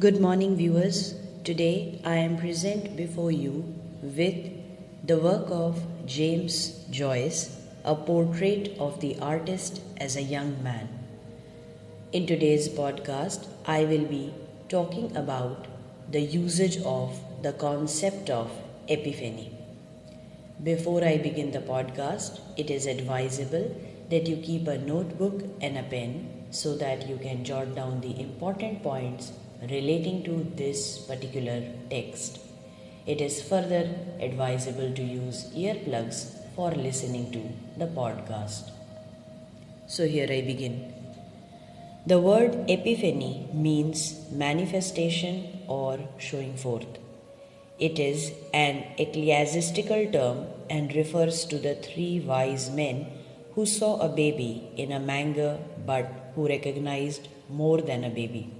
Good morning, viewers. Today I am present before you with the work of James Joyce, a portrait of the artist as a young man. In today's podcast, I will be talking about the usage of the concept of epiphany. Before I begin the podcast, it is advisable that you keep a notebook and a pen so that you can jot down the important points relating to this particular text. It is further advisable to use earplugs for listening to the podcast. So here I begin. The word epiphany means manifestation or showing forth. It is an ecclesiastical term and refers to the three wise men who saw a baby in a manger but who recognized more than a baby.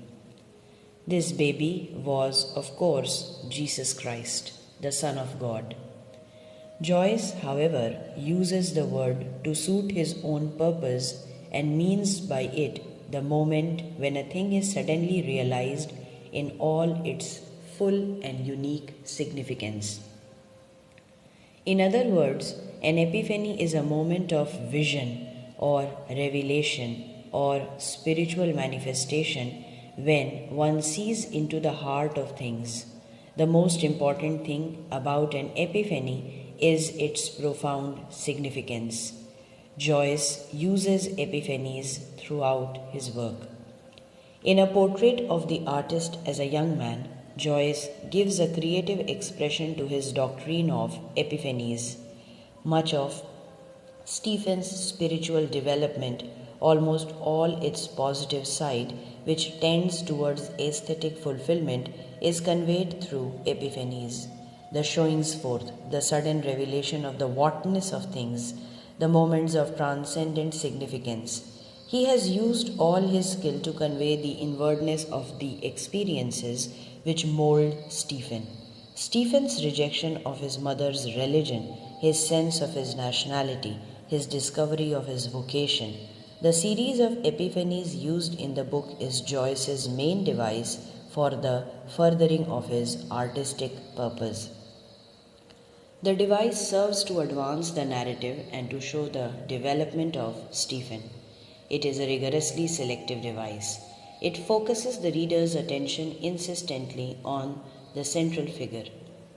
This baby was, of course, Jesus Christ, the Son of God. Joyce, however, uses the word to suit his own purpose and means by it the moment when a thing is suddenly realized in all its full and unique significance. In other words, an epiphany is a moment of vision or revelation or spiritual manifestation when one sees into the heart of things. The most important thing about an epiphany is its profound significance. Joyce uses epiphanies throughout his work. In a portrait of the artist as a young man, Joyce gives a creative expression to his doctrine of epiphanies. Much of Stephen's spiritual development, almost all its positive side, which tends towards aesthetic fulfillment, is conveyed through epiphanies. The showings forth, the sudden revelation of the whatness of things, the moments of transcendent significance. He has used all his skill to convey the inwardness of the experiences which mold Stephen. Stephen's rejection of his mother's religion, his sense of his nationality, his discovery of his vocation. The series of epiphanies used in the book is Joyce's main device for the furthering of his artistic purpose. The device serves to advance the narrative and to show the development of Stephen. It is a rigorously selective device. It focuses the reader's attention insistently on the central figure.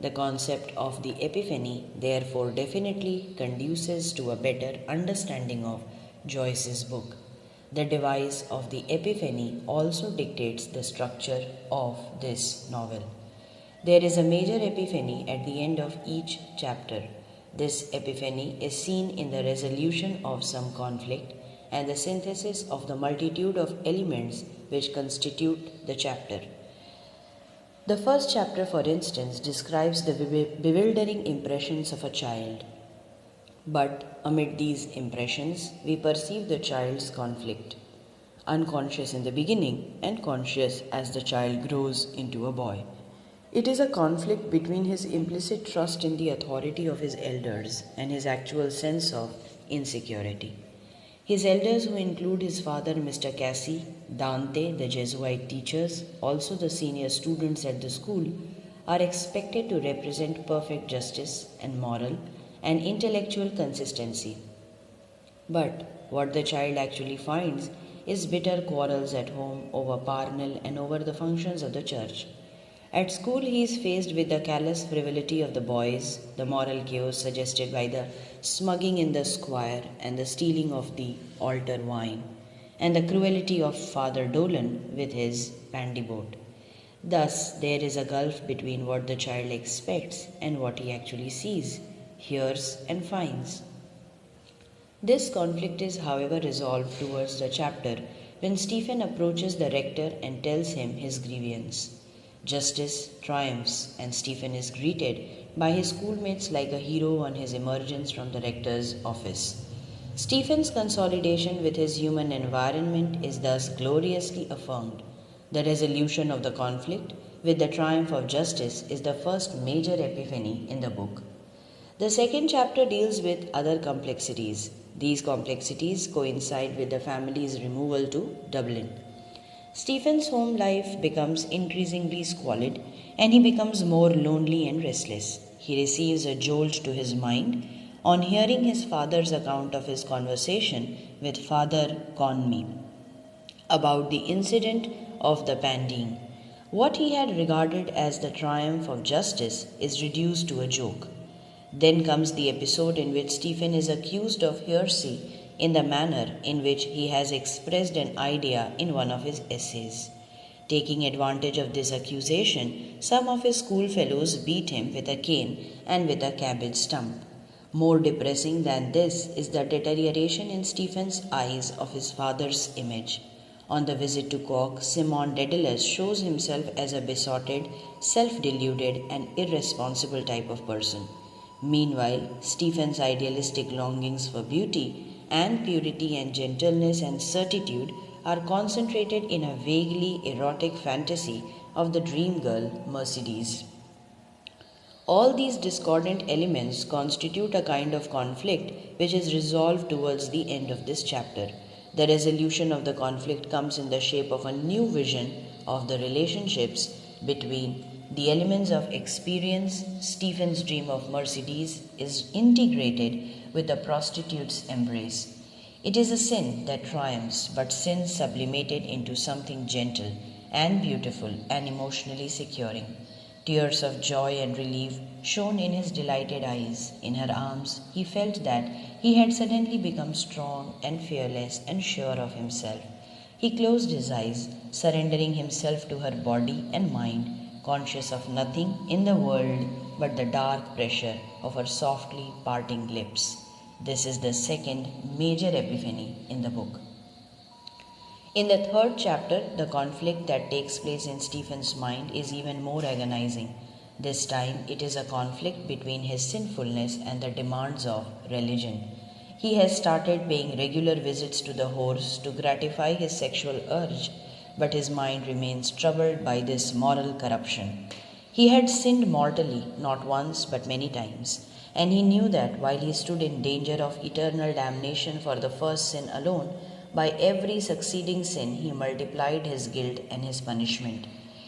The concept of the epiphany, therefore, definitely conduces to a better understanding of Joyce's book. The device of the epiphany also dictates the structure of this novel. There is a major epiphany at the end of each chapter. This epiphany is seen in the resolution of some conflict and the synthesis of the multitude of elements which constitute the chapter. The first chapter, for instance, describes the bewildering impressions of a child. But amid these impressions, we perceive the child's conflict, unconscious in the beginning and conscious as the child grows into a boy. It is a conflict between his implicit trust in the authority of his elders and his actual sense of insecurity. His elders, who include his father, Mr. Cassie, Dante, the Jesuit teachers, also the senior students at the school, are expected to represent perfect justice and moral and intellectual consistency. But what the child actually finds is bitter quarrels at home over Parnell and over the functions of the church. At school, he is faced with the callous frivolity of the boys, the moral chaos suggested by the smugging in the square and the stealing of the altar wine, and the cruelty of Father Dolan with his bandy boat. Thus, there is a gulf between what the child expects and what he actually sees, hears, and finds. This conflict is, however, resolved towards the chapter when Stephen approaches the rector and tells him his grievance. Justice triumphs, and Stephen is greeted by his schoolmates like a hero on his emergence from the rector's office. Stephen's consolidation with his human environment is thus gloriously affirmed. The resolution of the conflict with the triumph of justice is the first major epiphany in the book. The second chapter deals with other complexities. These complexities coincide with the family's removal to Dublin. Stephen's home life becomes increasingly squalid and he becomes more lonely and restless. He receives a jolt to his mind on hearing his father's account of his conversation with Father Conmee about the incident of the Pandine. What he had regarded as the triumph of justice is reduced to a joke. Then comes the episode in which Stephen is accused of heresy in the manner in which he has expressed an idea in one of his essays. Taking advantage of this accusation, some of his schoolfellows beat him with a cane and with a cabbage stump. More depressing than this is the deterioration in Stephen's eyes of his father's image. On the visit to Cork, Stephen Daedalus shows himself as a besotted, self-deluded and irresponsible type of person. Meanwhile, Stephen's idealistic longings for beauty and purity and gentleness and certitude are concentrated in a vaguely erotic fantasy of the dream girl Mercedes. All these discordant elements constitute a kind of conflict which is resolved towards the end of this chapter. The resolution of the conflict comes in the shape of a new vision of the relationships between the elements of experience. Stephen's dream of Mercedes is integrated with a prostitute's embrace. It is a sin that triumphs, but sin sublimated into something gentle and beautiful and emotionally securing. Tears of joy and relief shone in his delighted eyes. In her arms, he felt that he had suddenly become strong and fearless and sure of himself. He closed his eyes, surrendering himself to her body and mind, conscious of nothing in the world but the dark pressure of her softly parting lips. This is the second major epiphany in the book. In the third chapter, the conflict that takes place in Stephen's mind is even more agonizing. This time, it is a conflict between his sinfulness and the demands of religion. He has started paying regular visits to the whores to gratify his sexual urge, but his mind remains troubled by this moral corruption. He had sinned mortally, not once but many times, and he knew that while he stood in danger of eternal damnation for the first sin alone, by every succeeding sin he multiplied his guilt and his punishment.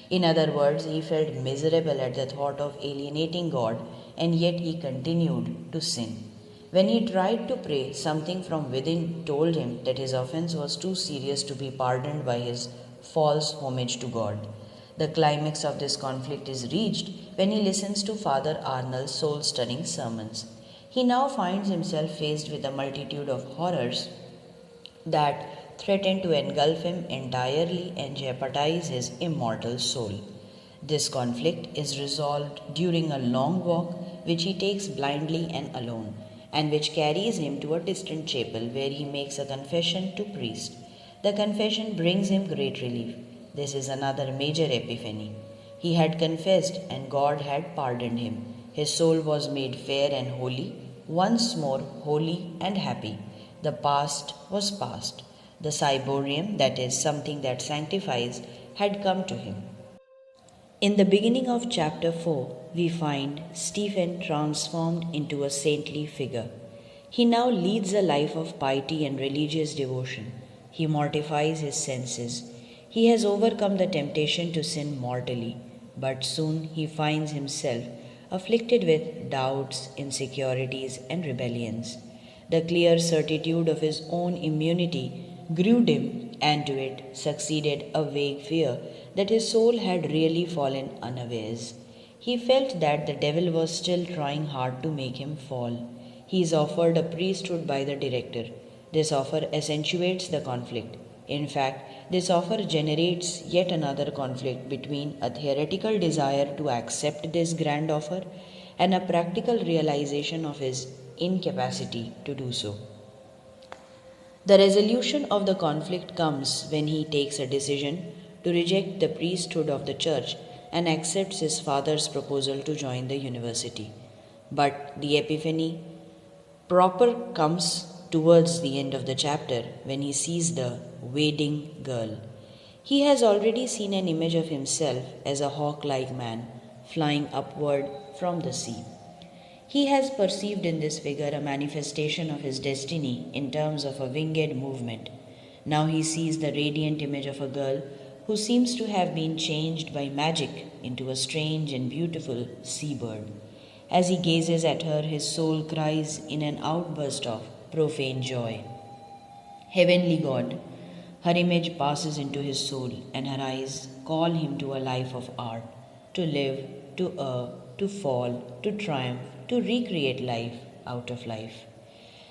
In other words, he felt miserable at the thought of alienating God, and yet he continued to sin. When he tried to pray, something from within told him that his offense was too serious to be pardoned by his false homage to God. The climax of this conflict is reached when he listens to Father Arnold's soul-stirring sermons. He now finds himself faced with a multitude of horrors that threaten to engulf him entirely and jeopardize his immortal soul. This conflict is resolved during a long walk which he takes blindly and alone, and which carries him to a distant chapel where he makes a confession to priest. The confession brings him great relief. This is another major epiphany. He had confessed and God had pardoned him. His soul was made fair and holy, once more holy and happy. The past was past. The cyborium, that is, something that sanctifies, had come to him. In the beginning of chapter 4, we find Stephen transformed into a saintly figure. He now leads a life of piety and religious devotion. He mortifies his senses. He has overcome the temptation to sin mortally, but soon he finds himself afflicted with doubts, insecurities, and rebellions. The clear certitude of his own immunity grew dim, and to it succeeded a vague fear that his soul had really fallen unawares. He felt that the devil was still trying hard to make him fall. He is offered a priesthood by the director. This offer accentuates the conflict. In fact, this offer generates yet another conflict between a theoretical desire to accept this grand offer and a practical realization of his incapacity to do so. The resolution of the conflict comes when he takes a decision to reject the priesthood of the church and accepts his father's proposal to join the university. But the epiphany proper comes towards the end of the chapter when he sees the wading girl. He has already seen an image of himself as a hawk-like man flying upward from the sea. He has perceived in this figure a manifestation of his destiny in terms of a winged movement. Now he sees the radiant image of a girl who seems to have been changed by magic into a strange and beautiful seabird. As he gazes at her, his soul cries in an outburst of profane joy. Heavenly God, her image passes into his soul, and her eyes call him to a life of art, to live, to err, to fall, to triumph, to recreate life out of life.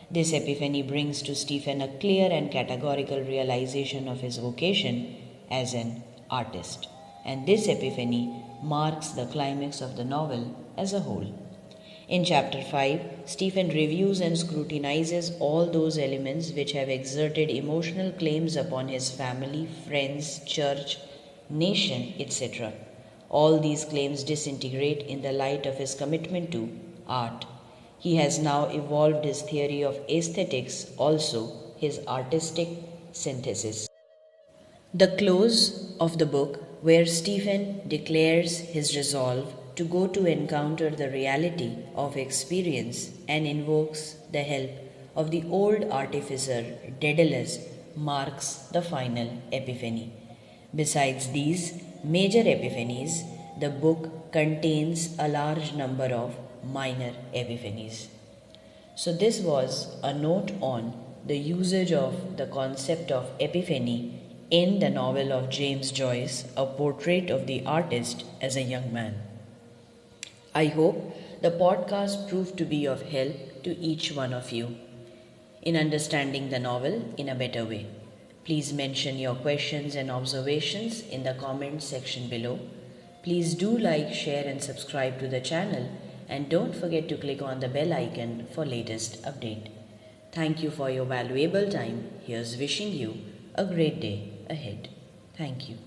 This epiphany brings to Stephen a clear and categorical realization of his vocation as an artist, and this epiphany marks the climax of the novel as a whole. In chapter 5, Stephen reviews and scrutinizes all those elements which have exerted emotional claims upon his family, friends, church, nation, etc. All these claims disintegrate in the light of his commitment to art. He has now evolved his theory of aesthetics, also his artistic synthesis. The close of the book, where Stephen declares his resolve to go to encounter the reality of experience and invokes the help of the old artificer Daedalus, marks the final epiphany. Besides these major epiphanies, the book contains a large number of minor epiphanies. So, this was a note on the usage of the concept of epiphany in the novel of James Joyce, A Portrait of the Artist as a Young Man. I hope the podcast proved to be of help to each one of you in understanding the novel in a better way. Please mention your questions and observations in the comments section below. Please do like, share, and subscribe to the channel, and don't forget to click on the bell icon for latest update. Thank you for your valuable time. Here's wishing you a great day ahead. Thank you.